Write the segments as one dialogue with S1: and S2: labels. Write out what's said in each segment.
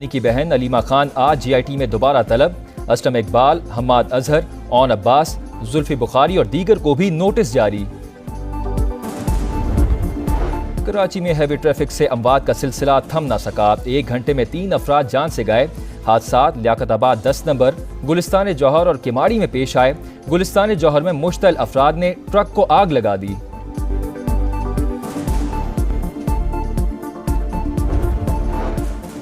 S1: की बहन अलीमा खान आज JIT में दोबारा तलब। अस्लम इकबाल, हम्माद अजहर, ओन अब्बास, जुल्फी बुखारी और दीगर को भी नोटिस जारी। कराची में हैवी ट्रैफिक से अमवात का सिलसिला थम न सका। 1 घंटे में 3 अफराद जान से गए। हादसात लियाकताबाद 10 नंबर, गुलिस्तान जौहर और किमाड़ी में पेश आए। गुलिस्तान जौहर में मुश्तल अफराद ने ट्रक को आग लगा दी।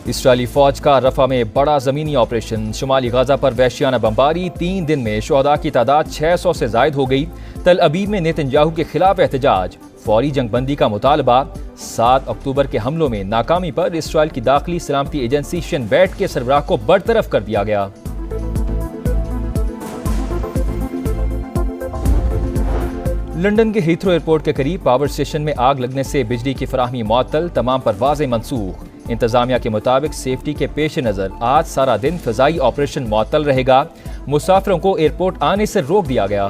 S1: इसराइली फौज का रफा में बड़ा जमीनी ऑपरेशन। शुमाली गाजा पर वहशियाना बमबारी। 3 दिन में शुहदा की तादाद 600 से जायद हो गई। तल अबीब में नेतन्याहू के खिलाफ एहतजाज। फौरी जंगबंदी का मुतालबा। 7 अक्टूबर के हमलों में नाकामी पर इसराइल की दाखिली सलामती एजेंसी शिन बेट के सरबराह को बरतरफ कर दिया गया। लंदन के हीथ्रो एयरपोर्ट के करीब पावर स्टेशन में आग लगने से बिजली की फराहमी मुअत्तल। तमाम परवाजें मनसूख। इंतजामिया के मुताबिक सेफ्टी के पेश नज़र आज सारा दिन फ़िज़ाई ऑपरेशन मुअत्तल रहेगा। मुसाफिरों को एयरपोर्ट आने से रोक दिया गया।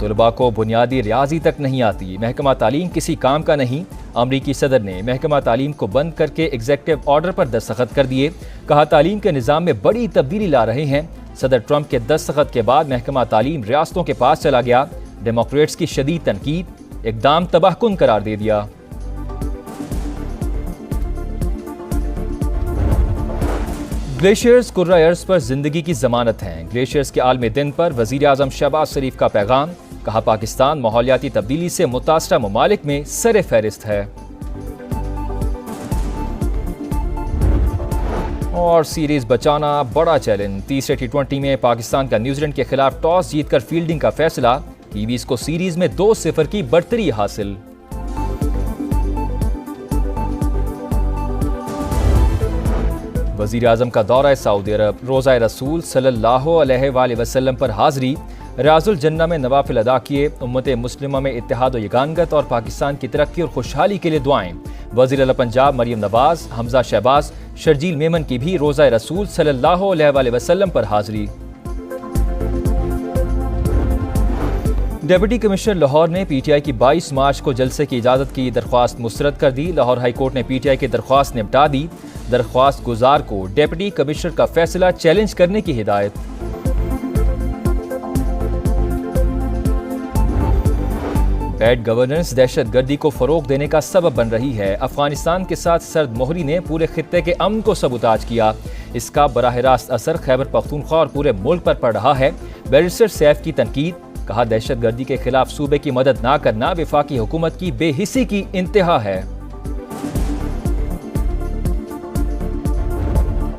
S1: तुलबा को बुनियादी रियाजी तक नहीं आती। महकमा तालीम किसी काम का नहीं। अमरीकी सदर ने महकमा तालीम को बंद करके एग्जीक्यूटिव ऑर्डर पर दस्तखत कर दिए। कहा तालीम के निज़ाम में बड़ी तब्दीली ला रहे हैं। सदर ट्रंप के दस्तखत के बाद महकमा तालीम रियासतों के पास चला गया। डेमोक्रेट्स की शदीद तनकीद। इक़दाम तबाहकुन करार दे दिया। ग्लेशियर्स कुर्रा अर्ज़ पर जिंदगी की जमानत हैं। ग्लेशियर्स के आलमी दिन पर वज़ीर आज़म शहबाज शरीफ का पैगाम। कहा पाकिस्तान माहौलियाती तब्दीली से मुतासरा ममालिक में सरे फहरिस्त है। और सीरीज बचाना बड़ा चैलेंज। तीसरे T20 में पाकिस्तान का न्यूजीलैंड के खिलाफ टॉस जीतकर फील्डिंग का फैसला। कीवीज को सीरीज में 2-0 की बढ़तरी हासिल। वज़ीर आज़म का दौरा सऊदी अरब। रोज़ा रसूल सल्लल्लाहु अलैहि वसल्लम पर हाज़री। रियाजुल जन्ना में नवाफिल अदा किए। उम्मत मुस्लिमा में इत्तेहाद व यगानगत और पाकिस्तान की तरक्की और खुशहाली के लिए दुआएं। वज़ीर आला पंजाब मरियम नवाज, हमजा शहबाज, शर्जील मेमन की भी रोज़ा रसूल सल्लल्लाहु अलैहि वसल्लम पर हाज़री। डिप्टी कमिश्नर लाहौर ने PTI की 22 मार्च को जलसे की इजाज़त की दरख्वास्त मुस्तरद कर दी। लाहौर हाई कोर्ट ने PTI की दरख्वास्त निपटा दी। दरख्वास्त गुजार को डिप्टी कमिश्नर का फैसला चैलेंज करने की हिदायत। बैड गवर्नेंस दहशत गर्दी को फरोग देने का सबब बन रही है। अफगानिस्तान के साथ सर्द मोहरी ने पूरे खित्ते के अमन को सबूताज किया। इसका बराह रास्त असर खैबर पख्तूनख्वा और पूरे मुल्क पर पड़ रहा है। बैरिस्टर सैफ की तनकीद। कहा दहशत गर्दी के खिलाफ सूबे की मदद ना करना वफाकी हुकूमत की बेहिसी की इंतहा है।